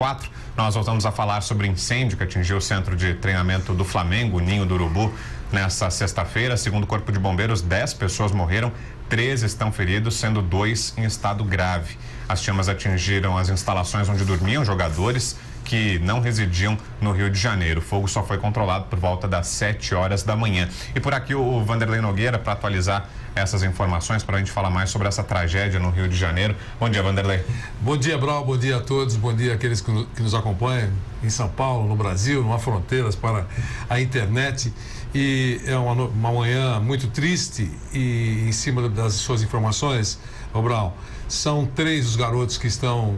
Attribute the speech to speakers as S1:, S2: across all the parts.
S1: 4, nós voltamos a falar sobre o incêndio que atingiu o centro de treinamento do Flamengo, o Ninho do Urubu, nesta sexta-feira. Segundo o Corpo de Bombeiros, 10 pessoas morreram, 13 estão feridos, sendo 2 em estado grave. As chamas atingiram as instalações onde dormiam jogadores que não residiam no Rio de Janeiro. O fogo só foi controlado por volta das 7 horas da manhã. E por aqui o Vanderlei Nogueira para atualizar essas informações, para a gente falar mais sobre essa tragédia no Rio de Janeiro. Bom dia, Vanderlei.
S2: Bom dia, Brau, bom dia a todos, bom dia àqueles que nos acompanham em São Paulo, no Brasil, não há fronteiras para a internet. E é uma manhã muito triste e em cima das suas informações, Brau, são três os garotos que estão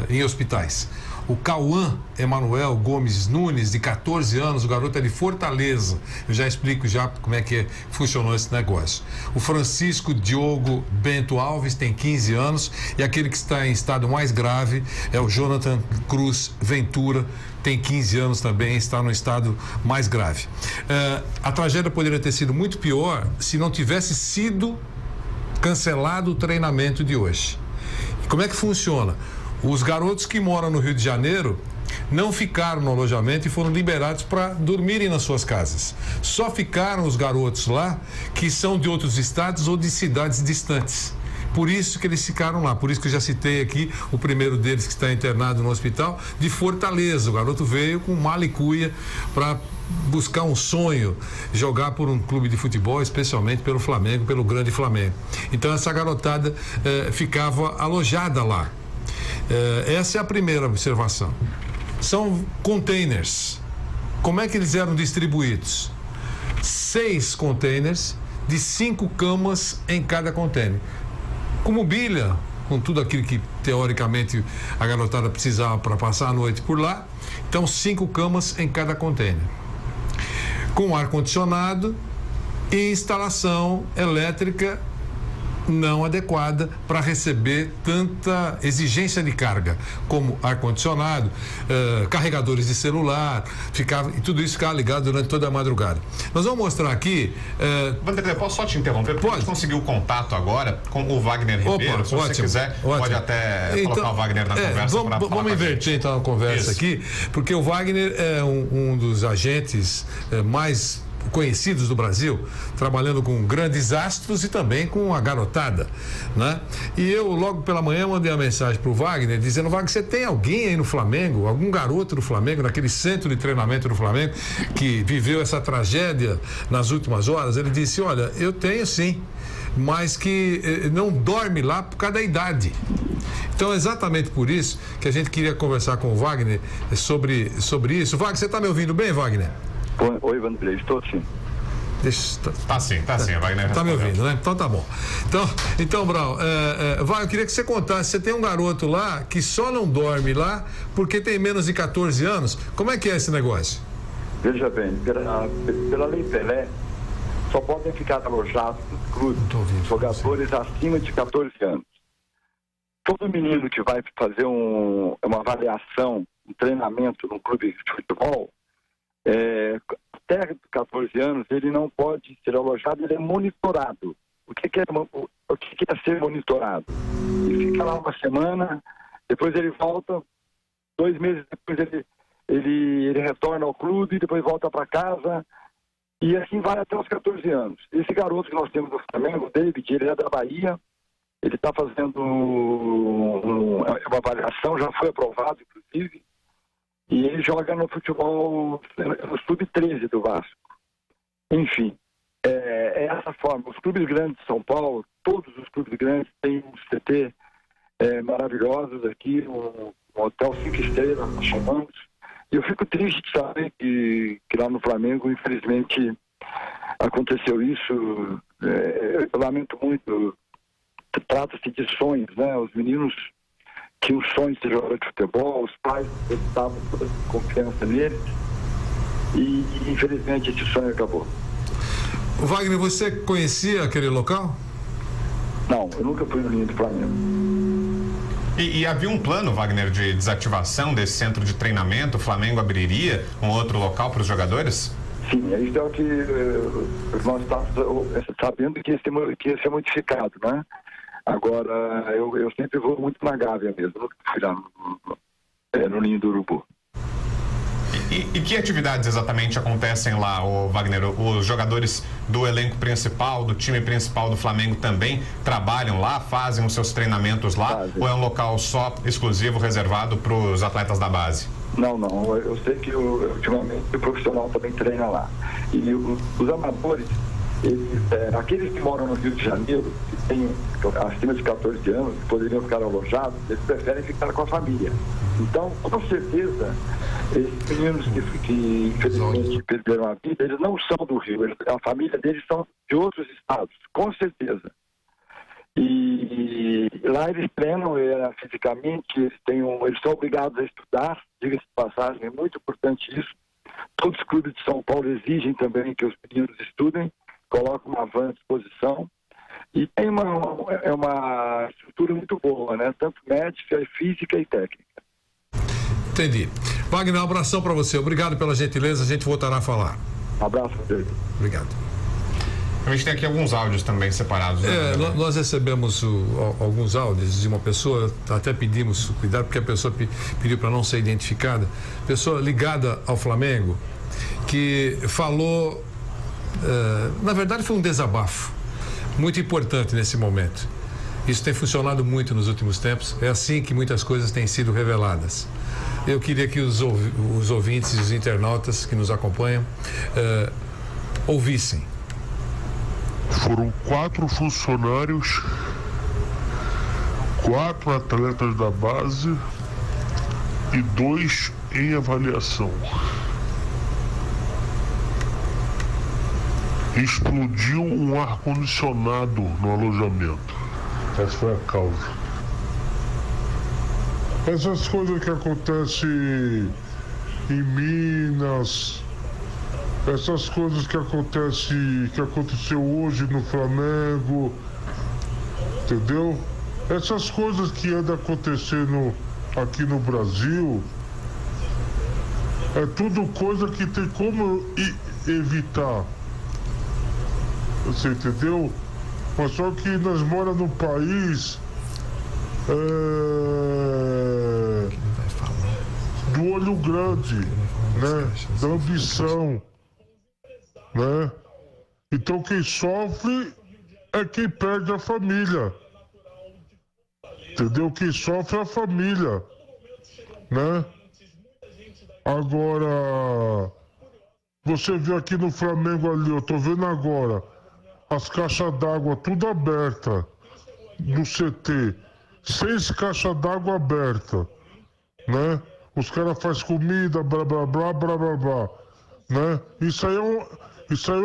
S2: em hospitais. O Cauã Emanuel Gomes Nunes, de 14 anos, o garoto é de Fortaleza. Eu já explico como é que funcionou esse negócio. O Francisco Diogo Bento Alves tem 15 anos e aquele que está em estado mais grave é o Jonathan Cruz Ventura, tem 15 anos também, está no estado mais grave. A tragédia poderia ter sido muito pior se não tivesse sido cancelado o treinamento de hoje. E como é que funciona? Os garotos que moram no Rio de Janeiro não ficaram no alojamento e foram liberados para dormirem nas suas casas. Só ficaram os garotos lá que são de outros estados ou de cidades distantes. Por isso que eles ficaram lá, por isso que eu já citei aqui o primeiro deles que está internado no hospital de Fortaleza. O garoto veio com mala e cuia para buscar um sonho, jogar por um clube de futebol, especialmente pelo Flamengo, pelo grande Flamengo. Então essa garotada ficava alojada lá. Essa é a primeira observação. São containers. Como é que eles eram distribuídos? 6 containers de 5 camas em cada container. Com mobília, com tudo aquilo que teoricamente a garotada precisava para passar a noite por lá. Então 5 camas em cada container. Com ar-condicionado e instalação elétrica não adequada para receber tanta exigência de carga, como ar-condicionado, carregadores de celular, e tudo isso ficava ligado durante toda a madrugada. Nós vamos mostrar aqui...
S1: Vanderlei, posso só te interromper? Porque a gente conseguiu contato agora com o Wagner Ribeiro. Se você quiser, pode até colocar o Wagner na conversa.
S2: Vamos inverter então a conversa aqui, porque o Wagner é um dos agentes mais conhecidos do Brasil, trabalhando com grandes astros e também com a garotada, né? E eu logo pela manhã mandei uma mensagem pro Wagner dizendo: Wagner, você tem alguém aí no Flamengo, algum garoto do Flamengo, naquele centro de treinamento do Flamengo que viveu essa tragédia nas últimas horas? Ele disse: olha, eu tenho sim, mas que não dorme lá por causa da idade. Então é exatamente por isso que a gente queria conversar com o Wagner sobre isso. Wagner, você está me ouvindo bem, Wagner?
S3: Oi, Vanderlei, estou sim.
S1: Tá sim, Wagner.
S2: Tá me ouvindo, né? Então tá bom. Então Brau, Wagner, eu queria que você contasse, você tem um garoto lá que só não dorme lá porque tem menos de 14 anos. Como é que é esse negócio?
S3: Veja bem, pela Lei Pelé, só podem ficar alojados nos clubes jogadores acima de 14 anos. Todo menino que vai fazer uma avaliação, um treinamento num clube de futebol, até 14 anos, ele não pode ser alojado, ele é monitorado. O que é ser monitorado? Ele fica lá uma semana, depois ele volta, 2 meses depois ele retorna ao clube, depois volta para casa, e assim vai até os 14 anos. Esse garoto que nós temos no Flamengo, o David, ele é da Bahia, ele está fazendo uma avaliação, já foi aprovado, inclusive, e ele joga no futebol, no sub-13 do Vasco. Enfim, é essa forma. Os clubes grandes de São Paulo, todos os clubes grandes têm um CT maravilhosos aqui, um hotel 5 estrelas, nós chamamos. E eu fico triste de saber que lá no Flamengo, infelizmente, aconteceu isso. Eu lamento muito. Trata-se de sonhos, né? Os meninos tinham sonhos de jogar de futebol, os pais depositavam toda a confiança neles e infelizmente esse sonho acabou.
S2: Wagner, você conhecia aquele local?
S3: Não, eu nunca fui no Ninho do Flamengo.
S1: E havia um plano, Wagner, de desativação desse centro de treinamento? O Flamengo abriria um outro local para os jogadores?
S3: Sim, isso é o que nós estamos sabendo que ia ser modificado, né? Agora, eu sempre vou muito na Gávea mesmo, nunca fui lá no Ninho do Urubu.
S1: E que atividades exatamente acontecem lá, Wagner? Os jogadores do elenco principal, do time principal do Flamengo também trabalham lá, fazem os seus treinamentos lá? Ou é um local só exclusivo, reservado para os atletas da base?
S3: Não, eu sei que ultimamente o profissional também treina lá. E os amadores, aqueles que moram no Rio de Janeiro, que têm acima de 14 anos, que poderiam ficar alojados, eles preferem ficar com a família. Então, com certeza, esses meninos que infelizmente perderam a vida, eles não são do Rio, a família deles são de outros estados, com certeza. E lá eles treinam fisicamente, eles são obrigados a estudar, diga-se de passagem, é muito importante isso. Todos os clubes de São Paulo exigem também que os meninos estudem, colocam uma van à disposição. E tem uma estrutura muito boa, né? Tanto médica, física e técnica.
S2: Entendi. Wagner, um abração para você. Obrigado pela gentileza. A gente voltará a falar.
S3: Um abraço, Pedro.
S2: Obrigado.
S1: A gente tem aqui alguns áudios também separados. Né?
S2: Nós recebemos alguns áudios de uma pessoa, até pedimos cuidado porque a pessoa pediu para não ser identificada. Pessoa ligada ao Flamengo, que falou, na verdade foi um desabafo muito importante nesse momento. Isso tem funcionado muito nos últimos tempos. É assim que muitas coisas têm sido reveladas. Eu queria que os ouvintes e os internautas que nos acompanham ouvissem.
S4: Foram 4 funcionários, 4 atletas da base e 2 em avaliação. Explodiu um ar-condicionado no alojamento. Essa foi a causa. Essas coisas que acontecem em Minas, essas coisas que aconteceu hoje no Flamengo, entendeu? Essas coisas que andam acontecendo aqui no Brasil, é tudo coisa que tem como evitar. Você entendeu? Mas só que nós moramos num país do olho grande, né? Da ambição, né? Então quem sofre é quem perde a família. Entendeu? Quem sofre é a família, né? Agora, você vê aqui no Flamengo ali, eu tô vendo agora, as caixas d'água tudo aberta no CT, 6 caixas d'água abertas, né? Os caras fazem comida, blá blá blá blá blá blá, né? Isso aí é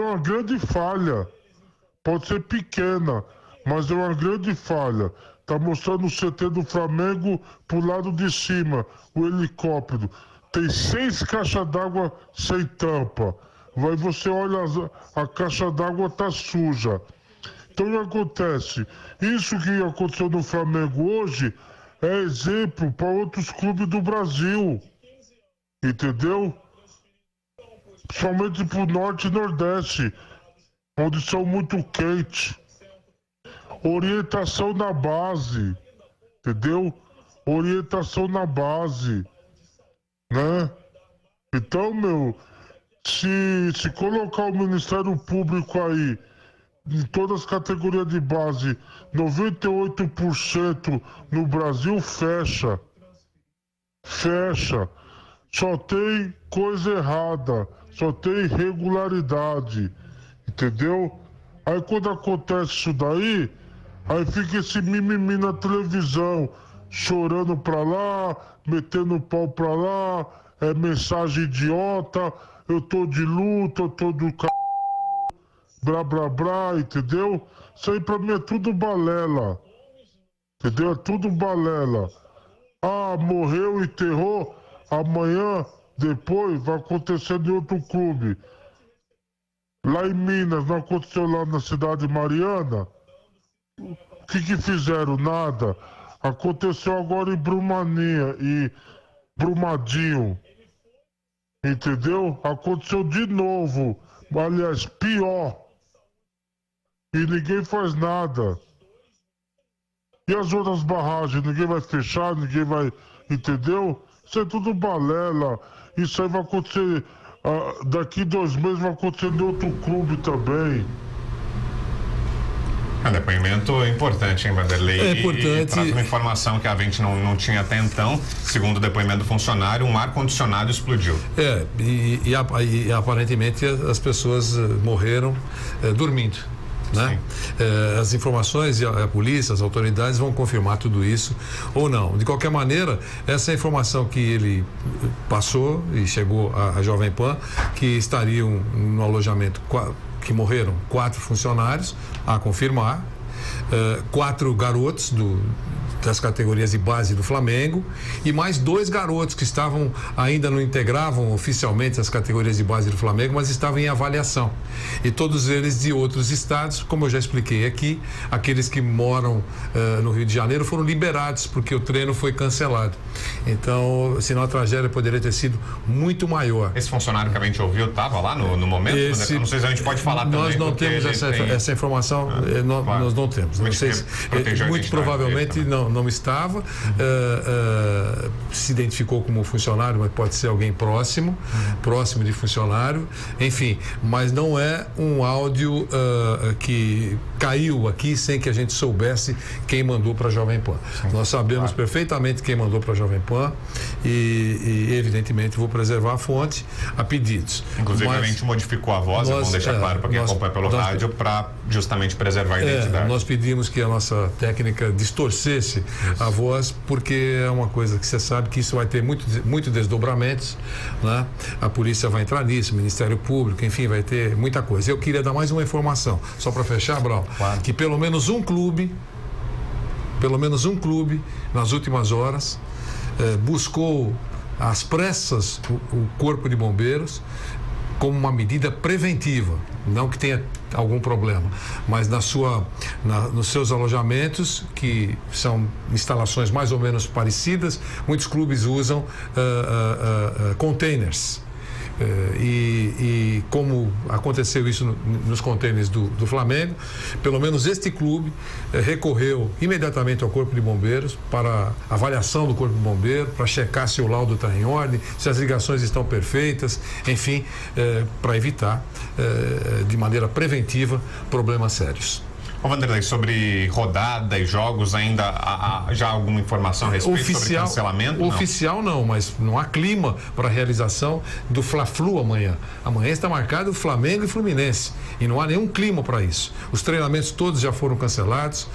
S4: uma grande falha. Pode ser pequena, mas é uma grande falha. Tá mostrando o CT do Flamengo pro lado de cima, o helicóptero. Tem 6 caixas d'água sem tampa. Aí você olha, a caixa d'água tá suja. Então o que acontece? Isso que aconteceu no Flamengo hoje é exemplo para outros clubes do Brasil. Entendeu? Principalmente pro Norte e Nordeste, onde são muito quentes. Orientação na base. Entendeu? Orientação na base. Né? Então, se colocar o Ministério Público aí, em todas as categorias de base, 98% no Brasil fecha. Fecha. Só tem coisa errada, só tem irregularidade. Entendeu? Aí quando acontece isso daí, aí fica esse mimimi na televisão, chorando pra lá, metendo o pau pra lá, mensagem idiota, eu tô de luta, eu tô do c... blá blá blá, entendeu? Isso aí pra mim é tudo balela, entendeu? É tudo balela. Ah, morreu, enterrou, amanhã, depois, vai acontecer em outro clube. Lá em Minas, não aconteceu lá na cidade de Mariana? O que fizeram? Nada. Aconteceu agora em Brumadinho e Brumadinho. Entendeu? Aconteceu de novo. Aliás, pior. E ninguém faz nada. E as outras barragens, ninguém vai fechar, ninguém vai, entendeu? Isso é tudo balela. Isso aí vai acontecer, daqui 2 meses vai acontecer em outro clube também.
S1: É um depoimento importante, hein, Vanderlei?
S2: É importante.
S1: E traz uma informação que a gente não tinha até então. Segundo o depoimento do funcionário, um ar-condicionado explodiu.
S2: E aparentemente as pessoas morreram dormindo. Né? As informações e a polícia, as autoridades vão confirmar tudo isso ou não. De qualquer maneira, essa informação que ele passou e chegou à Jovem Pan, que estariam no alojamento, que morreram 4 funcionários, a confirmar, 4 garotos das categorias de base do Flamengo e mais 2 garotos que ainda não integravam oficialmente as categorias de base do Flamengo, mas estavam em avaliação. E todos eles de outros estados, como eu já expliquei aqui, aqueles que moram no Rio de Janeiro foram liberados porque o treino foi cancelado. Então, senão a tragédia poderia ter sido muito maior.
S1: Esse funcionário que a gente ouviu estava lá no momento? Não sei se a gente pode falar também.
S2: Nós não temos essa informação,
S1: claro.
S2: Nós não temos. Não sei se, muito provavelmente não estava, se identificou como funcionário, mas pode ser alguém próximo de funcionário, enfim, mas não é um áudio que caiu aqui sem que a gente soubesse quem mandou para a Jovem Pan. Sim, nós sabemos perfeitamente quem mandou para a Jovem Pan e evidentemente vou preservar a fonte a pedidos.
S1: Inclusive a gente modificou a voz, vamos deixar claro para quem acompanha pelo rádio, para justamente preservar a identidade.
S2: Nós pedimos que a nossa técnica distorcesse a voz, porque é uma coisa que você sabe que isso vai ter muito desdobramentos, né? A polícia vai entrar nisso, o Ministério Público, enfim, vai ter muita coisa. Eu queria dar mais uma informação, só para fechar, Brau, claro. Que pelo menos um clube, nas últimas horas, buscou às pressas o Corpo de Bombeiros como uma medida preventiva, não que tenha algum problema, mas nos seus alojamentos, que são instalações mais ou menos parecidas, muitos clubes usam containers. E como aconteceu isso nos containers do Flamengo, pelo menos este clube recorreu imediatamente ao Corpo de Bombeiros para avaliação do Corpo de Bombeiros, para checar se o laudo está em ordem, se as ligações estão perfeitas, enfim, para evitar de maneira preventiva problemas sérios.
S1: Ô Vanderlei, sobre rodada e jogos, ainda há já alguma informação a respeito sobre cancelamento?
S2: Oficial não, mas não há clima para a realização do Fla-Flu amanhã. Amanhã está marcado Flamengo e Fluminense e não há nenhum clima para isso. Os treinamentos todos já foram cancelados,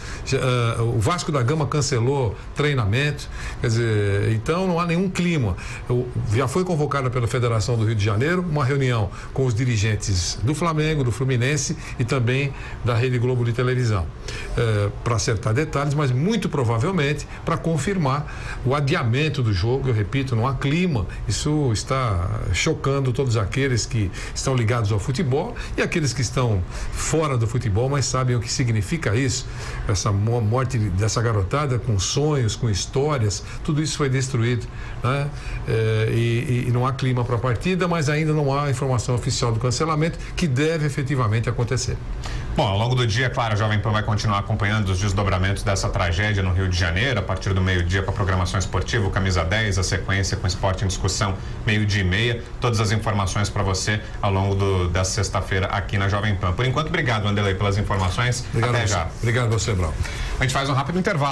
S2: o Vasco da Gama cancelou treinamento, quer dizer, então não há nenhum clima. Já foi convocada pela Federação do Rio de Janeiro uma reunião com os dirigentes do Flamengo, do Fluminense e também da Rede Globo de televisão. Para acertar detalhes, mas muito provavelmente para confirmar o adiamento do jogo. Eu repito, não há clima. Isso está chocando todos aqueles que estão ligados ao futebol e aqueles que estão fora do futebol, mas sabem o que significa isso. Essa morte dessa garotada com sonhos, com histórias, tudo isso foi destruído, né? E não há clima para a partida, mas ainda não há informação oficial do cancelamento, que deve efetivamente acontecer.
S1: Bom, ao longo do dia, claro, a Jovem Pan vai continuar acompanhando os desdobramentos dessa tragédia no Rio de Janeiro, a partir do meio-dia com a programação esportiva, o Camisa 10, a sequência com Esporte em Discussão, 12:30. Todas as informações para você ao longo dessa sexta-feira aqui na Jovem Pan. Por enquanto, obrigado, Vanderlei, pelas informações.
S2: Obrigado.
S1: Até já.
S2: Obrigado a você, Brau.
S1: A gente faz um rápido intervalo.